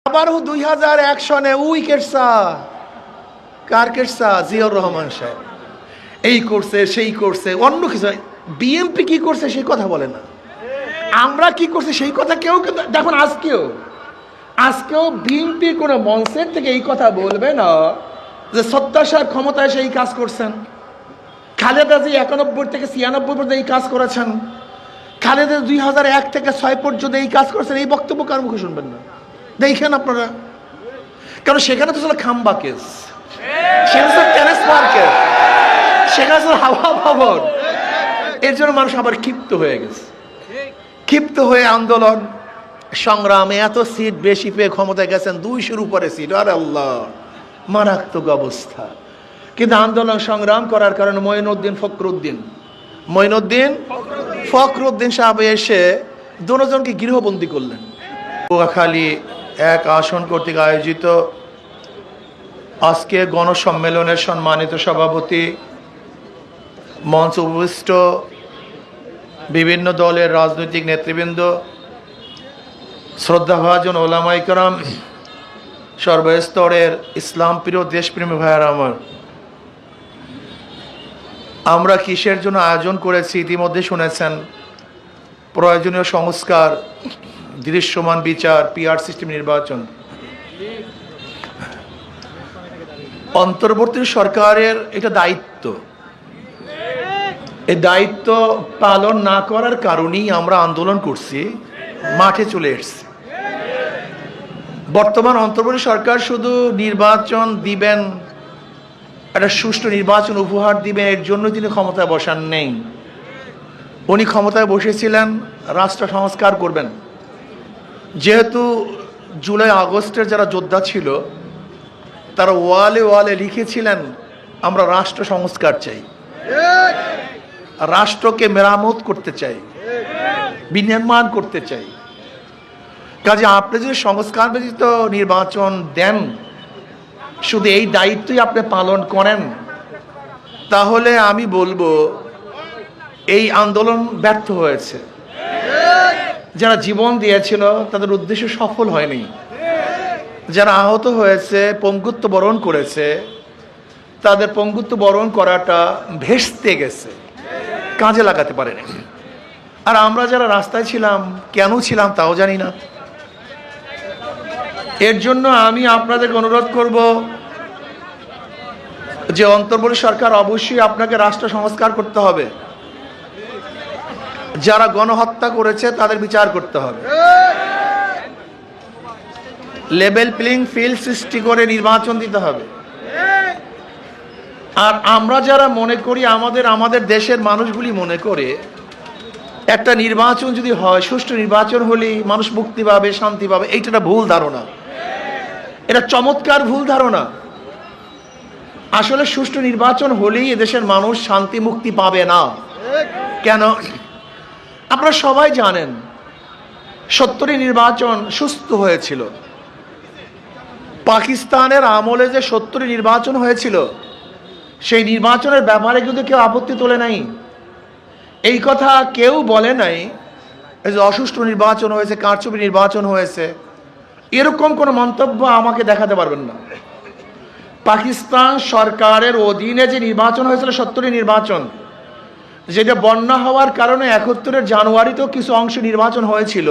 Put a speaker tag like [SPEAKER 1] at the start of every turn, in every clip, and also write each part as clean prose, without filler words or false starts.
[SPEAKER 1] আবারও 2001 সনে উই কেটসা কার কেটসা জিয়াউর রহমান সাহেব এই করছে সেই করছে অন্য কিছু। বিএনপি কি করছে সেই কথা বলে না, আমরা কি করছে সেই কথা কেউ দেখুন। আজকেও বিএনপি কোনো মঞ্চের থেকে এই কথা বলবে না যে সত্তার সাহেব ক্ষমতায় সেই কাজ করছেন, খালেদা জি 91 থেকে 96 পর্যন্ত এই কাজ করেছেন, খালেদা 2001 থেকে 6 পর্যন্ত এই কাজ করেছেন। এই বক্তব্য কার মুখে শুনবেন না, দেখেন আপনারা। কারণ সেখানে তো ছিল খাম্বা কেস, সেখানে ছিল ট্রান্সফার কেস, সেখানে ছিল হাওয়া ভবন। এর জন্য মানুষ আবার ক্ষিপ্ত হয়ে গেছে, ক্ষিপ্ত হয়ে আন্দোলন সংগ্রামে এত সিট বেশি পেয়ে ক্ষমতায় গেছেন 200-র উপরে সিট। আরে আল্লাহ, মারাত্মক অবস্থা। কিন্তু আন্দোলন সংগ্রাম করার কারণে মঈনুদ্দিন ফখরুদ্দিন সাহেব এসে দুজনকে গৃহবন্দী করলেন। নোয়াখালী এক আসন কর্তৃক আয়োজিত আজকে গণসম্মেলনের সম্মানিত সভাপতি, মঞ্চ উপবিষ্ট বিভিন্ন দলের রাজনৈতিক নেতৃবৃন্দ, শ্রদ্ধাভাজন ওলামায়ে কেরাম, সর্বস্তরের ইসলাম প্রিয় দেশপ্রেমী ভাইয়েরা আমার, আমরা কিসের জন্য আয়োজন করেছি ইতিমধ্যে শুনেছেন। প্রয়োজনীয় সংস্কার, দৃশ্যমান বিচার, পিআর সিস্টেম নির্বাচন। অন্তর্বর্তী সরকারের এটা দায়িত্ব। এই দায়িত্ব পালন না করার কারণেই আমরা আন্দোলন করছি, মাঠে চলে এসেছি। বর্তমান অন্তর্বর্তী সরকার শুধু নির্বাচন দিবেন, একটা সুষ্ঠু নির্বাচন উপহার দিবেন, এর জন্য তিনি ক্ষমতায় বসান নেই। উনি ক্ষমতায় বসেছিলেন রাষ্ট্র সংস্কার করবেন। যেহেতু জুলাই আগস্টের যারা যোদ্ধা ছিল তারা ওয়ালে লিখেছিলেন আমরা রাষ্ট্র সংস্কার চাই, রাষ্ট্রকে মেরামত করতে চাই, বিনির্মাণ করতে চাই। কাজে আপনি যদি সংস্কার ব্যতীত নির্বাচন দেন, শুধু এই দায়িত্বই আপনি পালন করেন, তাহলে আমি বলবো এই আন্দোলন ব্যর্থ হয়েছে। যারা জীবন দিয়েছিল তাদের উদ্দেশ্য সফল হয়নি, যারা আহত হয়েছে, পঙ্গুত্ব বরণ করেছে, তাদের পঙ্গুত্ব বরণ করাটা ভেস্তে গেছে, কাজে লাগাতে পারেনি। আর আমরা যারা রাস্তায় ছিলাম, কেন ছিলাম তাও জানি না। এর জন্য আমি আপনাদেরকে অনুরোধ করব যে অন্তর্বর্তী সরকার অবশ্যই আপনাকে রাষ্ট্র সংস্কার করতে হবে, যারা গণহত্যা করেছে তাদের বিচার করতে হবে, লেভেল প্লেইং ফিল্ড সৃষ্টি করে নির্বাচন দিতে হবে। আর আমরা যারা মনে করি, আমাদের দেশের মানুষগুলি মনে করে একটা নির্বাচন যদি হয়, সুষ্ঠু নির্বাচন হলেই মানুষ মুক্তি পাবে, শান্তি পাবে। এইটা ভুল ধারণা, এটা চমৎকার ভুল ধারণা। আসলে সুষ্ঠু নির্বাচন হলেই এদেশের মানুষ শান্তি মুক্তি পাবে না। কেন? আপনারা সবাই জানেন 70 নির্বাচন সুস্থ হয়েছিল। পাকিস্তানের আমলে যে 70 নির্বাচন হয়েছিল, সেই নির্বাচনের ব্যাপারে কিন্তু কেউ আপত্তি তোলে নাই। এই কথা কেউ বলে নাই যে অসুষ্ঠু নির্বাচন হয়েছে, কারচুপি নির্বাচন হয়েছে। এরকম কোনো মন্তব্য আমাকে দেখাতে পারবেন না। পাকিস্তান সরকারের অধীনে যে নির্বাচন হয়েছিল 70 নির্বাচন, যেটা বন্যা হওয়ার কারণে 71 জানুয়ারিতেও কিছু অংশ নির্বাচন হয়েছিল,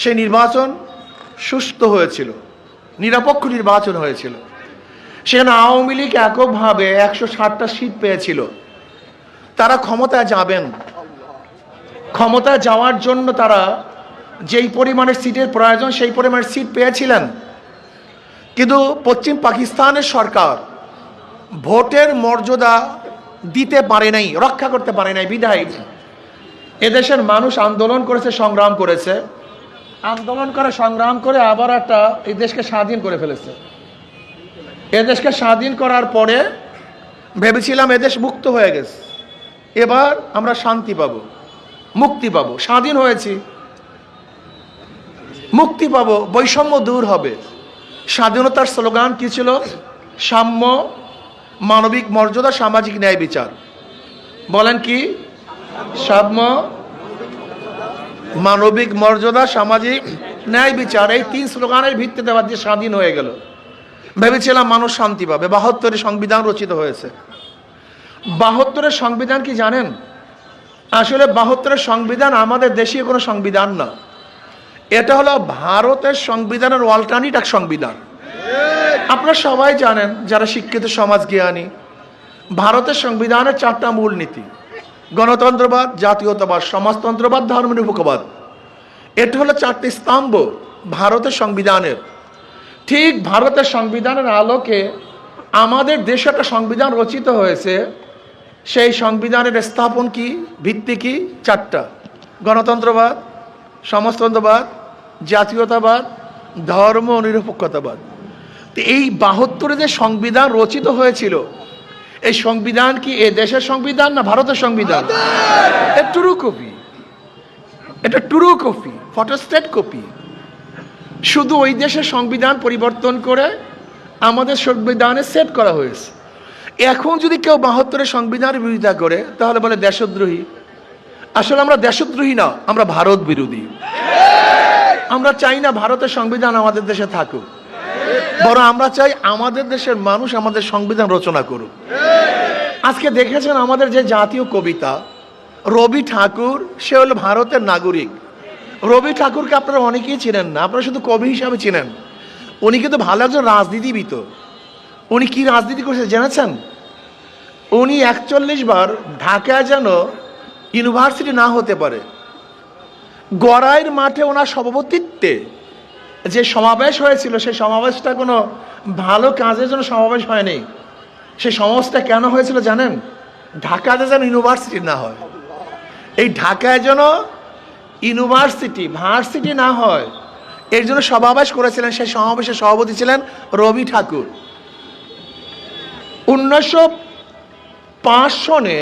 [SPEAKER 1] সেই নির্বাচন সুষ্ঠু হয়েছিল, নিরপেক্ষ নির্বাচন হয়েছিল। সেখানে আওয়ামী লীগ এককভাবে 160টা সিট পেয়েছিল। তারা ক্ষমতায় যাবেন, ক্ষমতায় যাওয়ার জন্য তারা যেই পরিমাণের সিটের প্রয়োজন সেই পরিমাণের সিট পেয়েছিলেন। কিন্তু পশ্চিম পাকিস্তানের সরকার ভোটের মর্যাদা দিতে পারে নাই, রক্ষা করতে পারে নাই। বিধায় এদেশের মানুষ আন্দোলন করেছে, সংগ্রাম করেছে, সংগ্রাম করে আবার একটা এই দেশকে স্বাধীন করে ফেলেছে। এদেশকে স্বাধীন করার পরে ভেবেছিলাম এদেশ মুক্ত হয়ে গেছে, এবার আমরা শান্তি পাবো, মুক্তি পাবো। স্বাধীন হয়েছি, মুক্তি পাবো, বৈষম্য দূর হবে। স্বাধীনতার স্লোগান কি ছিল? সাম্য, মানবিক মর্যাদা, সামাজিক ন্যায় বিচার। বলেন কি? সাম্য, মানবিক মর্যাদা, সামাজিক ন্যায় বিচার, এই 3 স্লোগানের ভিত্তিতে রাজ্য স্বাধীন হয়ে গেল। ভেবেছিলাম মানুষ শান্তি পাবে। 72-এ সংবিধান রচিত হয়েছে। 72-এর সংবিধান কি জানেন? আসলে 72-এর সংবিধান আমাদের দেশীয় কোনো সংবিধান না, এটা হলো ভারতের সংবিধানের অল্টারনেট এক সংবিধান। আপনারা সবাই জানেন যারা শিক্ষিত সমাজ জ্ঞানী, ভারতের সংবিধানের 4টা মূল নীতি: গণতন্ত্রবাদ, জাতীয়তাবাদ, সমাজতন্ত্রবাদ, ধর্মনিরপেক্ষবাদ। এটা হলো 4টি স্তম্ভ ভারতের সংবিধানের। ঠিক ভারতের সংবিধানের আলোকে আমাদের দেশে একটা সংবিধান রচিত হয়েছে। সেই সংবিধানের স্থাপন কি, ভিত্তি কি? 4টা: গণতন্ত্রবাদ, সমাজতন্ত্রবাদ, জাতীয়তাবাদ, ধর্ম নিরপেক্ষতাবাদ। এই 72-এ যে সংবিধান রচিত হয়েছিল, এই সংবিধান কি এ দেশের সংবিধান না ভারতের সংবিধান? এটা ট্রু কপি, এটা ট্রু কপি, ফটোস্টেট কপি। শুধু ওই দেশের সংবিধান পরিবর্তন করে আমাদের সংবিধানে সেট করা হয়েছে। এখন যদি কেউ 72-এর সংবিধানের বিরোধিতা করে তাহলে বলে দেশদ্রোহী। আসলে আমরা দেশদ্রোহী না, আমরা ভারত বিরোধী। আমরা চাই না ভারতের সংবিধান আমাদের দেশে থাকুক, বরং আমরা চাই আমাদের দেশের মানুষ আমাদের সংবিধান রচনা করুক। আজকে দেখেছেন আমাদের যে জাতীয় কবিতা, রবি ঠাকুর, সে হলো ভারতের নাগরিক। রবি ঠাকুরকে আপনারা অনেকেই চিনেন না, আপনারা শুধু কবি হিসাবে চিনেন। উনি কিন্তু ভালো একজন রাজনীতিবিদ। উনি কি রাজনীতি করেছে জেনেছেন? উনি 41 বার ঢাকায় যেন ইউনিভার্সিটি না হতে পারে, গড়াইয়ের মাঠে ওনার সভাপতিত্বে যে সমাবেশ হয়েছিল, সেই সমাবেশটা কোনো ভালো কাজের জন্য সমাবেশ হয়নি। সেই সমাবেশটা কেন হয়েছিল জানেন? ঢাকাতে যেন ইউনিভার্সিটি না হয়, এই ঢাকায় যেন ভার্সিটি না হয়, এর জন্য সমাবেশ করেছিলেন। সেই সমাবেশের সভাপতি ছিলেন রবি ঠাকুর। 1905 সনে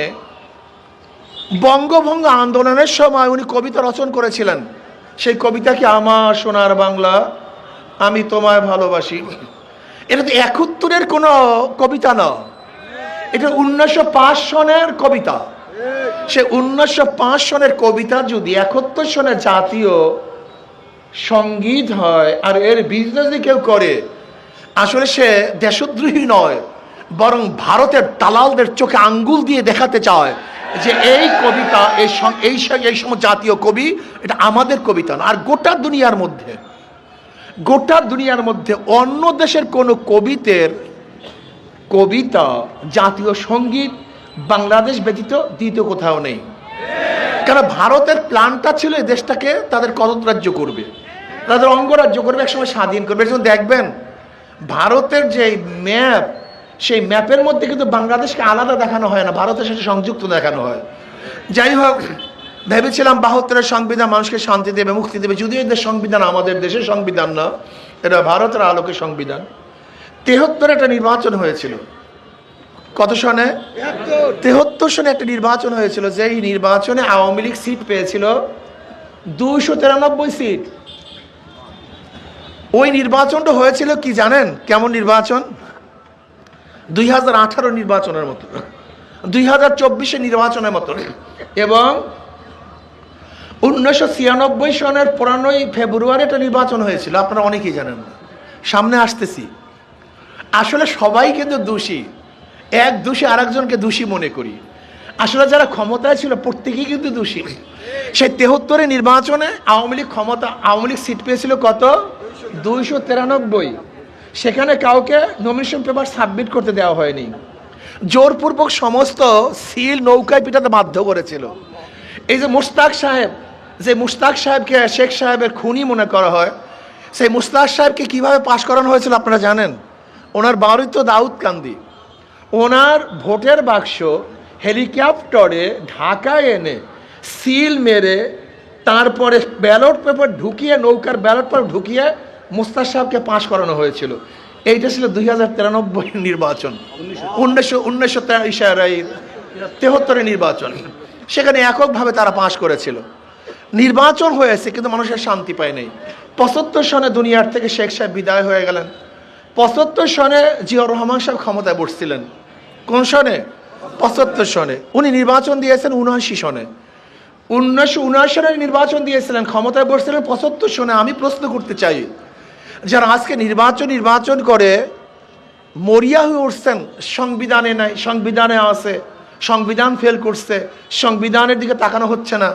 [SPEAKER 1] বঙ্গভঙ্গ আন্দোলনের সময় উনি কবিতা রচনা করেছিলেন। সেই কবিতা কি, আমার সোনার বাংলা আমি তোমায় ভালোবাসি। এটা তো 71-এর কোনো কবিতা না, এটা 1905 সনের কবিতা। সে 1905 সনের কবিতা যদি 71 সনের জাতীয় সঙ্গীত হয় আর এর বিরোধিতা যদি কেউ করে, আসলে সে দেশদ্রোহী নয়, বরং ভারতের দালালদের চোখে আঙ্গুল দিয়ে দেখাতে চায় যে এই কবিতা, এই সময় জাতীয় কবি, এটা আমাদের কবিতা না। আর গোটা দুনিয়ার মধ্যে অন্য দেশের কোনো কবিতা জাতীয় সঙ্গীত বাংলাদেশ ব্যতীত দ্বিতীয় কোথাও নেই। কারণ ভারতের প্ল্যানটা ছিল এই দেশটাকে তাদের কদরাজ্য করবে, তাদের অঙ্গরাজ্য করবে, একসময় স্বাধীন করবে। যখন দেখবেন ভারতের যে ম্যাপ, সেই ম্যাপের মধ্যে কিন্তু বাংলাদেশকে আলাদা দেখানো হয় না, ভারতের সাথে সংযুক্ত দেখানো হয়। যাই হোক, ভেবেছিলাম 72-এর সংবিধান মানুষকে শান্তি দেবে, মুক্তি দেবে। যদিও এদের সংবিধান আমাদের দেশের সংবিধান না, এটা ভারতের আলোকে সংবিধান। 73-এ একটা নির্বাচন হয়েছিল। কত সনে? 73 সনে একটা নির্বাচন হয়েছিল, যেই নির্বাচনে আওয়ামী লীগ সিট পেয়েছিল 293 সিট। ওই নির্বাচনটা হয়েছিল কি জানেন? কেমন নির্বাচন? 2018 নির্বাচনের মতো, 2024 নির্বাচনের মতো। এবং 1996 সনের 15ই ফেব্রুয়ারি একটা নির্বাচন হয়েছিল, আপনারা অনেকেই জানেন না, সামনে আসতেছি। আসলে সবাই কিন্তু দোষী, এক দোষী আরেকজনকে দোষী মনে করি। আসলে যারা ক্ষমতায় ছিল প্রত্যেকেই কিন্তু দোষী। সেই 73 নির্বাচনে আওয়ামী লীগ সিট পেয়েছিল কত? 293। সেখানে কাউকে নমিনেশন পেপার সাবমিট করতে দেওয়া হয়নি, জোরপূর্বক সমস্ত সিল নৌকায় পিটাতে বাধ্য করেছিল। এই যে মুশতাক সাহেবকে শেখ সাহেবের খুনি মনে করা হয়, সেই মুশতাক সাহেবকে কিভাবে পাশ করানো হয়েছিল আপনারা জানেন? ওনার বাড়ি তো দাউদকান্দি, ওনার ভোটের বাক্স হেলিকপ্টারে ঢাকায় এনে সিল মেরে তারপরে ব্যালট পেপার ঢুকিয়ে, নৌকার ব্যালট পেপার ঢুকিয়ে মুশতাক সাহেবকে পাশ করানো হয়েছিল। এইটা ছিল 2093 নির্বাচন, 1973 নির্বাচন। সেখানে এককভাবে তারা পাশ করেছিল। নির্বাচন হয়েছে কিন্তু মানুষের শান্তি পায় নাই। 75 সনে দুনিয়ার থেকে শেখ সাহেব বিদায় হয়ে গেলেন। 75 সনে জিয়াউর রহমান সাহেব ক্ষমতায় বসছিলেন। কোন সনে? 75 সনে। উনি নির্বাচন দিয়েছেন 79 সনে। 1979 সালে নির্বাচন দিয়েছিলেন, ক্ষমতায় বসছিলেন 75 সনে। আমি প্রশ্ন করতে চাই, যারা আজকে নির্বাচন করে মরিয়া হয়ে উঠছেন, সংবিধানে নাই, সংবিধানে আছে, সংবিধান ফেল করছে, সংবিধানের দিকে তাকানো হচ্ছে না,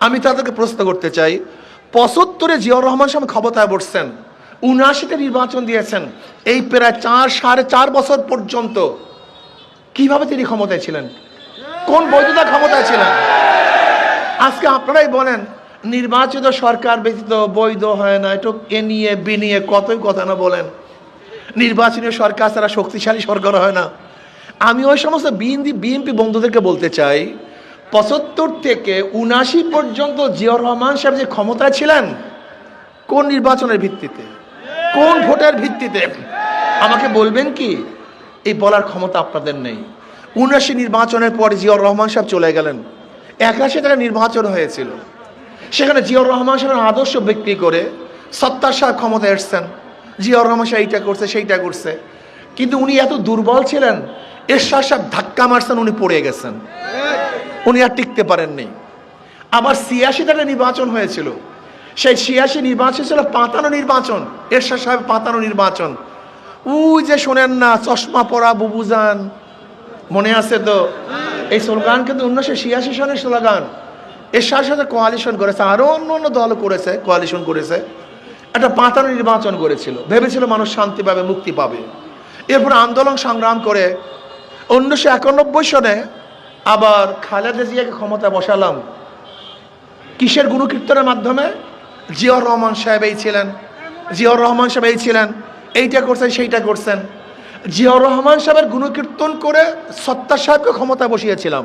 [SPEAKER 1] আমি তাদেরকে প্রশ্ন করতে চাই, 75-এ জিয়াউর রহমান সাহেব ক্ষমতায় বসছেন, 79-তে নির্বাচন দিয়েছেন, এই প্রায় 4.5 বছর পর্যন্ত কিভাবে তিনি ক্ষমতায় ছিলেন? কোন বৈধতা ক্ষমতায় ছিলেন? আজকে আপনারাই বলেন নির্বাচিত সরকার ব্যতীত বৈধ হয় না, একটু এ নিয়ে বিনিয়ে কতই কথা না বলেন, নির্বাচনী সরকার ছাড়া শক্তিশালী সরকার হয় না। আমি ওই সমস্ত বিএনপি বন্ধুদেরকে বলতে চাই, 75 থেকে 79 পর্যন্ত জিয়াউর রহমান সাহেব যে ক্ষমতায় ছিলেন, কোন নির্বাচনের ভিত্তিতে, কোন ভোটের ভিত্তিতে আমাকে বলবেন কি? এই বলার ক্ষমতা আপনাদের নেই। 79 নির্বাচনের পর জিয়াউর রহমান সাহেব চলে গেলেন, 81 থেকে নির্বাচন হয়েছিল, সেখানে জিয়াউর রহমান সাহেবের আদর্শ বিক্রি করে সত্তার সাহেব ক্ষমতায় এসছেন, জিয়াউর রহমান সাহেব এইটা করছে সেইটা করছে, কিন্তু উনি এত দুর্বল ছিলেন, এরশাদ সাহেব ধাক্কা মারছেন, উনি পড়ে গেছেন, উনি আর টিকতে পারেননি। আবার 86-তে নির্বাচন হয়েছিল, সেই 86 নির্বাচন ছিল পাতানো নির্বাচন, এরশাদ সাহেব পাতানো নির্বাচন। ওই যে শোনেন না, চশমা পরা বুবুজান, মনে আছে তো? এই স্লোগান কিন্তু 1986 সনের স্লোগান। এরশাদ সাথে কোয়ালিশন করেছে, আরো অন্য দল করেছে, কোয়ালিশন করেছে, একটা পাতানো নির্বাচন করেছিল, ভেবেছিল মানুষ শান্তি পাবে, মুক্তি পাবে। এরপর আন্দোলন সংগ্রাম করে 1991 সনে আবার খালেদা জিয়াকে ক্ষমতা বসালাম। কিসের গুণকীর্তনের মাধ্যমে? জিয়াউর রহমান সাহেব এই ছিলেন, জিয়াউর রহমান সাহেব এই ছিলেন, এইটা করছেন সেইটা করছেন। জিয়াউর রহমান সাহেবের গুণকীর্তন করে সত্তার সাহেবকে ক্ষমতা বসিয়েছিলাম।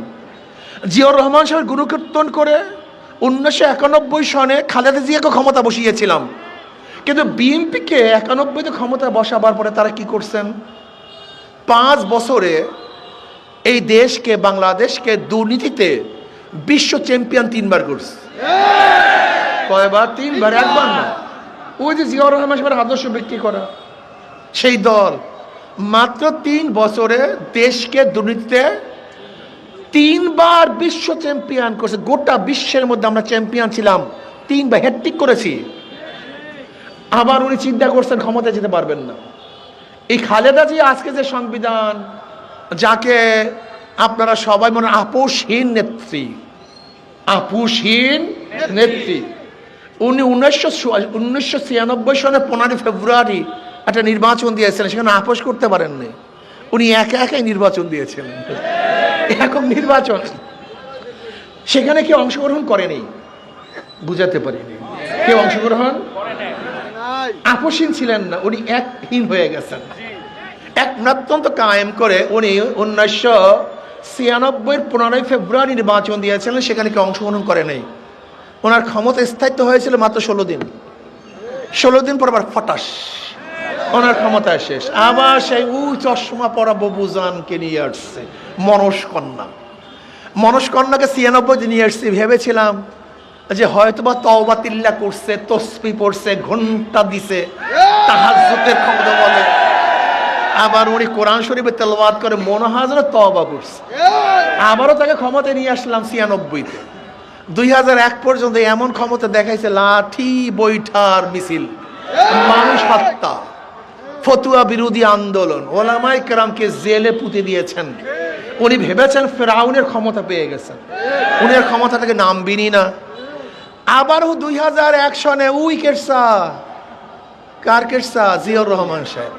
[SPEAKER 1] জিয়াউর রহমান সাহেবের গুণকীর্তন করে 1991 সনে খালেদা জিয়াকে ক্ষমতা বসিয়েছিলাম। কিন্তু বিএনপিকে 91-তে ক্ষমতা বসাবার পরে তারা কি করছেন? 5 বছরে এই দেশকে, বাংলাদেশকে দুর্নীতিতে বিশ্ব চ্যাম্পিয়ন 3বার করছে। কয়বার? 3বার, একবার না। ওই যে জিয়াউর রহমান সাহেবের আদর্শ বিক্রি করা সেই দল মাত্র 3 বছরে দেশকে দুর্নীতিতে 3বার বিশ্ব চ্যাম্পিয়ন করছে। গোটা বিশ্বের মধ্যে আমরা চ্যাম্পিয়ন ছিলাম, 3বার হ্যাট্রিক করেছি। আবার উনি চিন্তা করছেন ক্ষমতায় যেতে পারবেন না। এই খালেদা জি আজকে যে সংবিধান, যাকে আপনারা সবাই মনে আপোষহীন নেত্রী, আপোষহীন নেত্রী, উনি 1996 সনে 15 ফেব্রুয়ারি একটা নির্বাচন দিয়েছিলেন, সেখানে আপোষ করতে পারেননি। উনি একাই নির্বাচন দিয়েছিলেন, একক নির্বাচন, সেখানে কেউ অংশগ্রহণ করেনি, বুঝাতে পারিনি, কেউ অংশগ্রহণ আপোষহীন ছিলেন না, উনি একহীন হয়ে গেছেন। এক নাত্যন্ত কায়েম করে উনি 1996 15 ফেব্রুয়ারি নির্বাচন দিয়েছিলেন, সেখানে কেউ অংশগ্রহণ করে নাই। ওনার ক্ষমতা স্থায়িত্ব হয়েছিল মাত্র 16 দিন। 16 দিন পর আবার ফটাস ওনার ক্ষমতায় শেষ। আবার সেই চশমা পরা ববুজানকে নিয়ে আসছে, মনস্কন্যাকে 96 দিন নিয়ে আসছে। ভেবেছিলাম যে হয়তোবা তওবা তিল্লা করছে, তসবি পড়ছে, ঘন্টা দিছে, তাহাজ্জুদের ক্ষমতা বলে। আবার উনি কোরআন শরীফে তেলাওয়াত করে মনে হয় যেন তওবা করছে। আবারও তাকে ক্ষমতায় নিয়ে আসলাম 96-তে। 2001 পর্যন্ত এমন ক্ষমতা দেখাইছে, লাঠি বৈঠার মিছিল, মানুষ হত্যা, ফতুয়া বিরোধী আন্দোলন, ওলামায়ে কেরামকে জেলে পুঁতে দিয়েছেন। উনি ভেবেছেন ফেরাউনের ক্ষমতা পেয়ে গেছেন, উনি আর ক্ষমতা থেকে নামবিনি না। আবারও 2001 সনে উই কেরসা, কার কেরসা? জিয়াউর রহমান সাহেব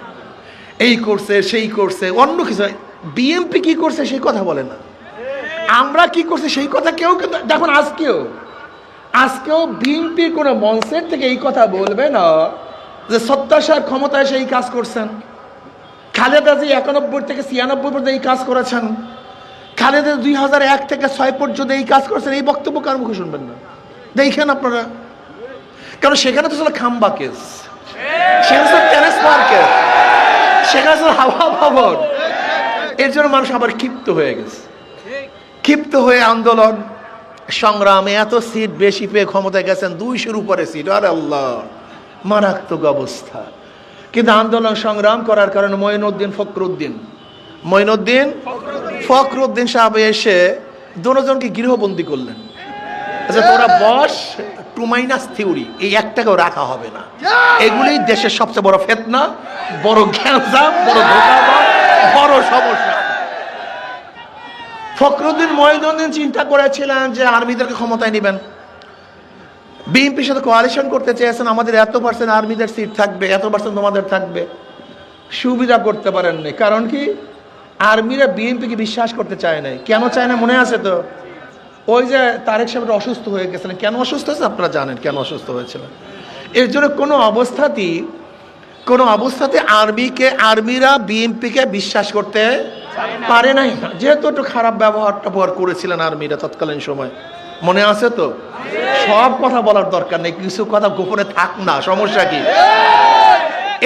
[SPEAKER 1] এই করছে সেই করছে, অন্য কিছু। বিএনপি কি করছে সেই কথা বলে না, আমরা কি করছে সেই কথা কেউ। কিন্তু দেখুন আজকেও বিএনপির কোনো মঞ্চের থেকে এই কথা বলবে না যে সত্তার সাহেব ক্ষমতায় সেই কাজ করছেন, খালেদা জি 91 থেকে 96 পর্যন্ত এই কাজ করেছেন, খালেদা 2001 থেকে 6 পর্যন্ত এই কাজ করেছেন। এই বক্তব্য কার মুখে শুনবেন না, দেখেন আপনারা। কারণ সেখানে তো ছিল খাম্বা কেস, সেখানে ছিল ট্রান্সফার কেস, সেখানে ছিল হাওয়া ভবন। এর জন্য মানুষ আবার ক্ষিপ্ত হয়ে গেছে, ক্ষিপ্ত হয়ে আন্দোলন সংগ্রামে এত সিট বেশি পেয়ে ক্ষমতায় গেছেন, 200-র উপরে সিট। আরে আল্লাহ, মারাত্মক অবস্থা। কিন্তু আন্দোলন সংগ্রাম করার কারণে মঈনুদ্দিন ফখরুদ্দিন সাহেব এসে দুজনকে গৃহবন্দী করলেন। আচ্ছা তোরা বস, টু মাইনাস থিওরি এই একটাকেও রাখা হবে না। এগুলি দেশের সবচেয়ে বড় ফেতনা, বড় গ্যাঞ্জাম, বড় ধোঁকাবাজ, বড় সমস্যা। ফখরুদ্দিন মঈনুদ্দিন চিন্তা করেছিলেন যে আর্মিদেরকে ক্ষমতায় নেবেন, বিএনপির সাথে কোয়ালিশন করতে চেয়েছেন, আমাদের এত% আর্মিদের সিট থাকবে, এত% তোমাদের থাকবে। সুবিধা করতে পারেননি। কারণ কি? আর্মিরা বিএনপিকে বিশ্বাস করতে চায় নাই। কেন চায় না মনে আছে তো? ওই যে তারেক সাহেব অসুস্থ হয়ে গেছিলেন। কেন অসুস্থ হয়েছে আপনারা জানেন, কেন অসুস্থ হয়েছিলেন। এর জন্য কোনো অবস্থাতে আর্মিরা বিএনপিকে বিশ্বাস করতে পারে নাই, যেহেতু একটু খারাপ ব্যবহার করেছিলেন আর্মিরা তৎকালীন সময়। মনে আছে তো? সব কথা বলার দরকার নেই, কিছু কথা গোপনে থাক না, সমস্যা কি?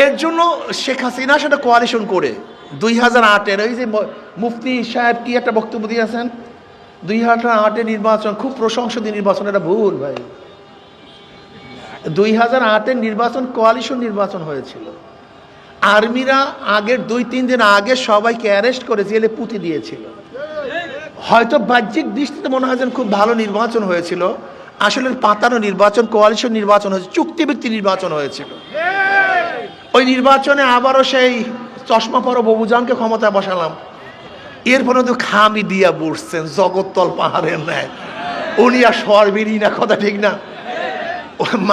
[SPEAKER 1] এর জন্য শেখ হাসিনা সেটা কোয়ালিশন করে 2008-এর ওই যে মুফতি সাহেব কি একটা বক্তব্য দিয়েছেন, 2008-এর নির্বাচন খুব প্রশংসনীয় নির্বাচন। এটা ভুল ভাই। 2008-এর নির্বাচন কোয়ালিশন নির্বাচন হয়েছিল। আর্মিরা আগের 2-3 দিন আগে সবাইকে অ্যারেস্ট করে জেলে পুঁতে দিয়েছিল। হয়তো বাহ্যিক দৃষ্টিতে মনে হয় যেন খুব ভালো নির্বাচন হয়েছিল, আসলে পাতানো নির্বাচন, কোয়ালিশন নির্বাচন হয়েছে, চুক্তিভিত্তিক নির্বাচন হয়েছিল। ওই নির্বাচনে আবারও সেই চশমা পরা বাবুজানকে ক্ষমতায় বসালাম। এরপরে তো খামি দিয়া বসছেন জগত্তল পাহাড়ের ন্যায়। উনি আর সরবেরই না, কথা ঠিক না?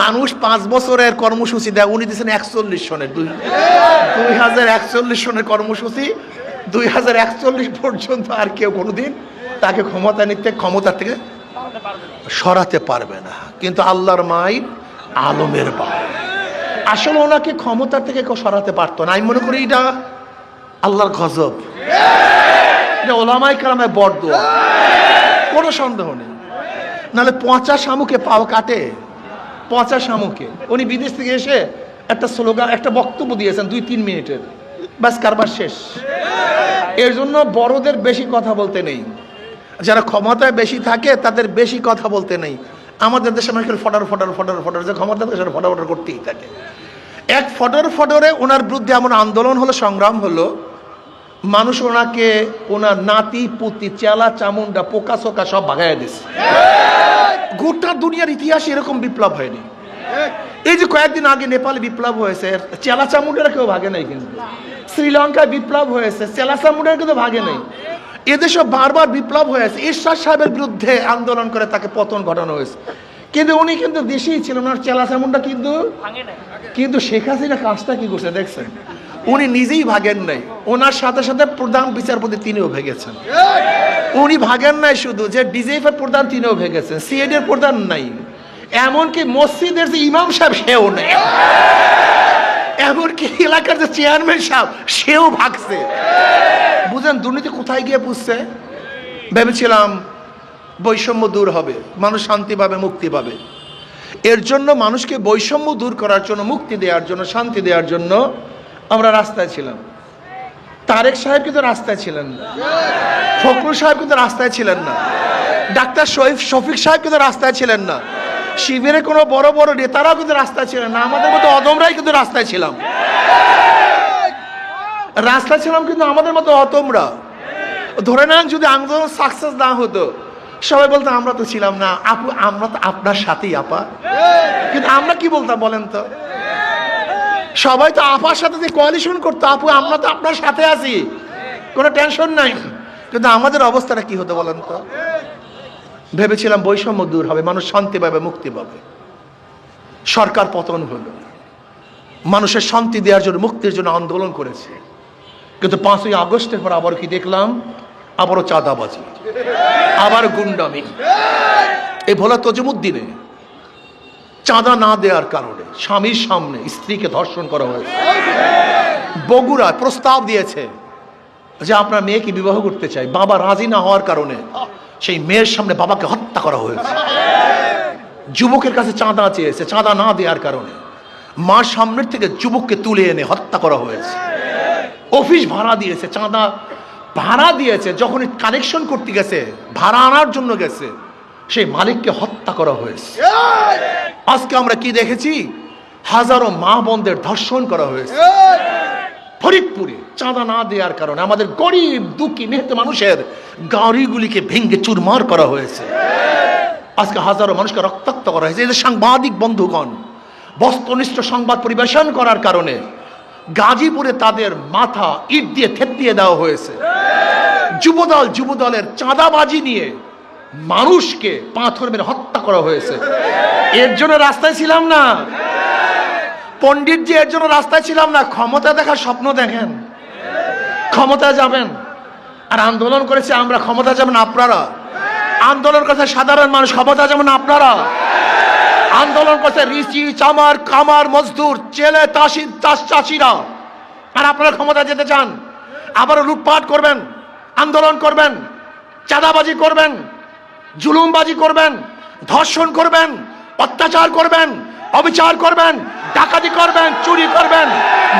[SPEAKER 1] মানুষ 5 বছরের কর্মসূচি দেয়, উনি দিয়েছেন 41 সনের 2041 সনের কর্মসূচি। 2041 পর্যন্ত আর কেউ কোনোদিন তাকে ক্ষমতা থেকে সরাতে পারবে না। কিন্তু আল্লাহর মাই আলমের বাপ, আসলে ওনাকে ক্ষমতা থেকে কেউ সরাতে পারতো না। আমি মনে করি এটা আল্লাহর গজব, এটা ওলামায়ে কেরামের বরদোয়া, কোনো সন্দেহ নেই। নাহলে পচা শামুকে পাও কাটে, পচা শামুকে। উনি বিদেশ থেকে এসে একটা স্লোগান, একটা বক্তব্য দিয়েছেন 2-3 মিনিটের, বাস কারবার শেষ। এর জন্য বড়দের বেশি কথা বলতে নেই, যারা ক্ষমতায় বেশি থাকে তাদের বেশি কথা বলতে নেই। আমাদের দেশে মানুষ ফটার যে ক্ষমতা থাকে সেটা ফটাফট করতেই থাকে। এক ফটরে ওনার বিরুদ্ধে এমন আন্দোলন হলো, সংগ্রাম হলো, মানুষ ওনাকে, ওনার নাতি পুতি, চেলা চামুন্ডা, পোকা সোকা সব ভাগাইয়া দিছে। গোটা দুনিয়ার ইতিহাসে এরকম বিপ্লব হয়নি। এই যে কয়েকদিন আগে নেপালে বিপ্লব হয়েছে, চেলা চামুন্ডারা কেউ ভাগে নাই। কিন্তু শ্রীলঙ্কায় বিপ্লব হয়েছে, চেলা চামুন্ডারা কিন্তু ভাগে নাই। এদেশে বারবার বিপ্লব হয়েছে, এরশাদ সাহেবের বিরুদ্ধে আন্দোলন করে তাকে পতন ঘটানো হয়েছে, কিন্তু উনি কিন্তু দেশেই ছিলেন, ওনার চেলা চামুন্ডা কিন্তু শেখ হাসিনা কাজটা কি করছে দেখছেন? উনি নিজেই ভাগেন নাই, ওনার সাথে সাথে প্রধান বিচারপতি তিনিও ভেগেছেন। উনি ভাগেন নাই শুধু, যে ডিজিএফ এর প্রধান তিনিও ভেগেছেন, সিআইডি এর প্রধান নাই, এমনকি মসজিদের যে ইমাম সাহেব সেও নেই, এমনকি এলাকার যে চেয়ারম্যান সাহেব সেও ভাগছে। বুঝেন দুর্নীতি কোথায় গিয়ে পুষছে? ভেবেছিলাম বৈষম্য দূর হবে, মানুষ শান্তি পাবে, মুক্তি পাবে। এর জন্য মানুষকে বৈষম্য দূর করার জন্য, মুক্তি দেওয়ার জন্য, শান্তি দেওয়ার জন্য আমরা রাস্তায় ছিলাম। তারেক সাহেব কিন্তু রাস্তায় ছিলেন না, ফখরুল সাহেব কিন্তু রাস্তায় ছিলেন না, ডাক্তার শফিক সাহেব কিন্তু রাস্তায় ছিলেন না, শিবিরের কোনো বড় বড় নেতারাও কিন্তু রাস্তায় ছিলেন না, আমাদের মতো অদমরাই কিন্তু রাস্তায় ছিলাম। রাস্তায় ছিলাম কিন্তু আমাদের মতো অতমরা। ধরে নেন যদি আন্দোলন সাকসেস না হতো, সবাই বলতো আমরা তো ছিলাম না, আপু আমরা তো আপনার সাথেই আপা। কিন্তু আমরা কি বলতাম বলেন তো? সবাই তো আপার সাথে যে কোয়ালিশন করতো, আপু আমরা তো আপনার সাথে আছি, কোনো টেনশন নাই। কিন্তু আমাদের অবস্থাটা কি হতো বলেন তো? ভেবেছিলাম বৈষম্য দূর হবে, মানুষ শান্তি পাবে, মুক্তি পাবে। সরকার পতন হলো, মানুষের শান্তি দেওয়ার জন্য, মুক্তির জন্য আন্দোলন করেছে। কিন্তু 5ই আগস্টের পর আবার কি দেখলাম? আবারও চাঁদাবাজি, আবার গুন্ডামি। এই ভোলা তজিমুদ্দিনে চাঁদা না দেওয়ার কারণে স্বামীর সামনে স্ত্রীকে ধর্ষণ করা হয়েছে। বগুড়ায় প্রস্তাব দিয়েছে যে আপনার মেয়েকে বিবাহ করতে চাই, বাবা রাজি না হওয়ার কারণে সেই মেয়ের সামনে বাবাকে হত্যা করা হয়েছে। যুবকের কাছে চাঁদা চেয়েছে, চাঁদা না দেওয়ার কারণে মার সামনের থেকে যুবককে তুলে এনে হত্যা করা হয়েছে। অফিস ভাড়া দিয়েছে, চাঁদা ভাড়া দিয়েছে, যখন কালেকশন করতে গেছে, ভাড়া আনার জন্য গেছে, সেই মালিককে হত্যা করা হয়েছে। আজকে আমরা কি দেখেছি? হাজারো মা বোনদের ধর্ষণ করা হয়েছে। ফরিদপুরে চাঁদা না দেওয়ার কারণে আমাদের গরিব দুঃখী মেহনত মানুষের গাড়িগুলিকে ভেঙে চুরমার করা হয়েছে। আজকে হাজারো মানুষকে রক্তাক্ত করা হয়েছে। এই যে সাংবাদিক বন্ধুগণ বস্তুনিষ্ঠ সংবাদ পরিবেশন করার কারণে গাজীপুরে তাদের মাথা ইট দিয়ে থেতলিয়ে দেওয়া হয়েছে। যুবদলের চাঁদাবাজি নিয়ে মানুষকে পাথর মেরে হত্যা করা হয়েছে। এর জন্য রাস্তায় ছিলাম না পণ্ডিতজি, এর জন্য রাস্তায় ছিলাম না। ক্ষমতা দেখার স্বপ্ন দেখেন, ক্ষমতায় যাবেন। আর আন্দোলন করেছে আমরা, ক্ষমতা যাবেন আপনারা। আন্দোলন করছে সাধারণ মানুষ, ক্ষমতা যেমন আপনারা। আন্দোলন করছে রিচি, চামার, কামার, মজদুর, চেলে, চাষিরা। আর আপনারা ক্ষমতা যেতে চান, আবারও লুটপাট করবেন, আন্দোলন করবেন, চাঁদাবাজি করবেন, জুলুমবাজি করবেন, ধর্ষণ করবেন, অত্যাচার করবেন, অবিচার করবেন, ডাকাতি করবেন, চুরি করবেন,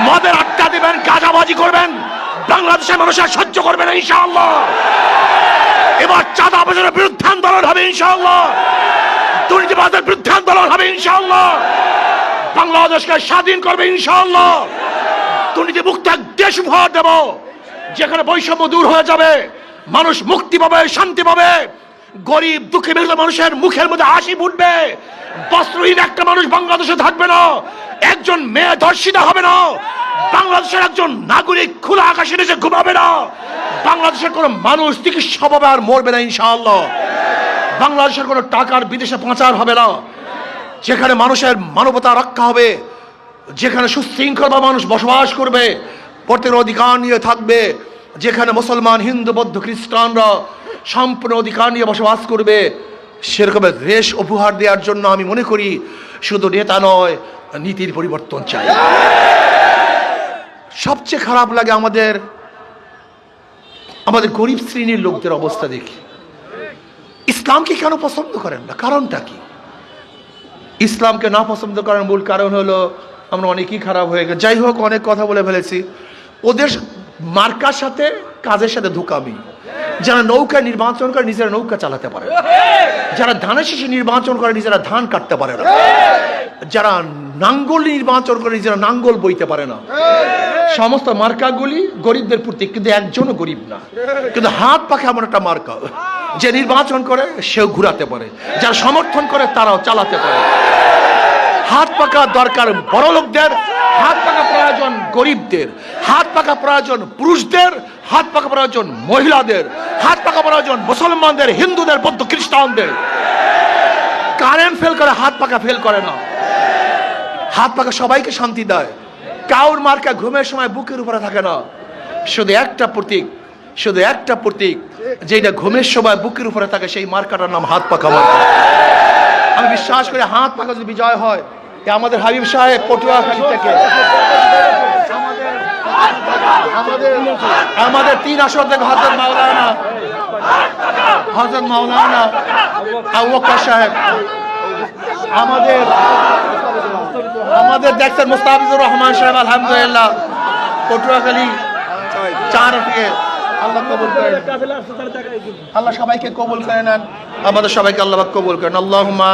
[SPEAKER 1] মদের আড্ডা দিবেন, গাঁজাবাজি করবেন। বাংলাদেশের মানুষের সহ্য করবে না ইনশাআল্লাহ। এবার চাঁদাবাজের বিরুদ্ধে আন্দোলন হবে ইনশাআল্লাহ, দুর্নীতিবাজের বিরুদ্ধে আন্দোলন হবে ইনশাআল্লাহ। বাংলাদেশকে স্বাধীন করবে ইনশাআল্লাহ। দুর্নীতি মুক্ত এক দেশ উপহার দেব, যেখানে বৈষম্য দূর হয়ে যাবে, মানুষ মুক্তি পাবে, শান্তি পাবে, গরিব দুঃখী মানুষের মুখের মধ্যে হাসি ফুটবে। বস্ত্রহীন একটা মানুষ বাংলাদেশে থাকবে না, একজন মেয়ে ধর্ষিতা হবে না, বাংলাদেশের একজন নাগরিক খোলা আকাশে নিচে ঘুমাবে না, বাংলাদেশের কোনো মানুষ চিকিৎসা পাবে আর মরবে না ইনশাআল্লাহ। বাংলাদেশের কোনো টাকার বিদেশে পাচার হবে না, যেখানে মানুষের মানবতা রক্ষা হবে, যেখানে সুশৃঙ্খলভাবে মানুষ বসবাস করবে, ভোটের অধিকার নিয়ে থাকবে, যেখানে মুসলমান, হিন্দু, বৌদ্ধ, খ্রিস্টানরা সম্পূর্ণ অধিকার নিয়ে বসবাস করবে, সেরকমের দেশ উপহার দেওয়ার জন্য আমি মনে করি শুধু নেতা নয়, নীতির পরিবর্তন চাই। সবচেয়ে খারাপ লাগে আমাদের গরিব শ্রেণীর লোকদের অবস্থা দেখি। ইসলামকে কেন পছন্দ করেন না? কারণটা কি? ইসলামকে না পছন্দ করার মূল কারণ হলো আমরা অনেকেই খারাপ হয়ে গেছে। যাই হোক, অনেক কথা বলে ফেলেছি। ওদের মার্কার সাথে কাজের সাথে ধোকামি। যারা নৌকা নির্বাচন করে নিজেরা নৌকা চালাতে পারে না, যারা ধানের শীষে নির্বাচন করে নিজেরা ধান কাটতে পারে না, যারা নাঙ্গল নির্বাচন করে নিজেরা নাঙ্গল বইতে পারে না। সমস্ত মার্কাগুলি গরিবদের প্রতীক, কিন্তু একজনও গরিব না। কিন্তু হাত পাখা এমন একটা মার্কা, যে নির্বাচন করে সেও ঘুরাতে পারে, যারা সমর্থন করে তারাও চালাতে পারে। হাত পাকা দরকার বড় লোকদের, হাত পাকা প্রয়োজন গরিবদের, হাত পাকা প্রয়োজন পুরুষদের, হাত পাকা প্রয়োজন মহিলাদের, হাত পাকা প্রয়োজন মুসলমানদের, হিন্দুদের, বৌদ্ধ, খ্রিস্টানদের। কারেন্ট ফেল করে, হাত পাকা ফেল করে না। হাত পাকা সবাইকে শান্তি দেয়। কাউর মার্কা ঘুমের সময় বুকের উপরে থাকে না, শুধু একটা প্রতীক, শুধু একটা প্রতীক, যেটা ঘুমের সময় বুকের উপরে থাকে, সেই মার্কাটার নাম হাত পাকা মার্কা। আমি বিশ্বাস করি হাত পাকা যদি বিজয় হয়, আমাদের হাবিব সাহেব পটুয়াখালী থেকে আমাদের 3 আসর থেকে হযরত মাওলানা আবু বকর সাহেব, আমাদের দেখছেন মুস্তাফিজুর রহমান সাহেব, আলহামদুলিল্লাহ পটুয়াখালী 4 থেকে। আল্লাহ কবুল করেন, আল্লাহ সবাইকে কবুল করে নেন, আমাদের সবাইকে আল্লাহ কবুল করেন। আল্লাহুম্মা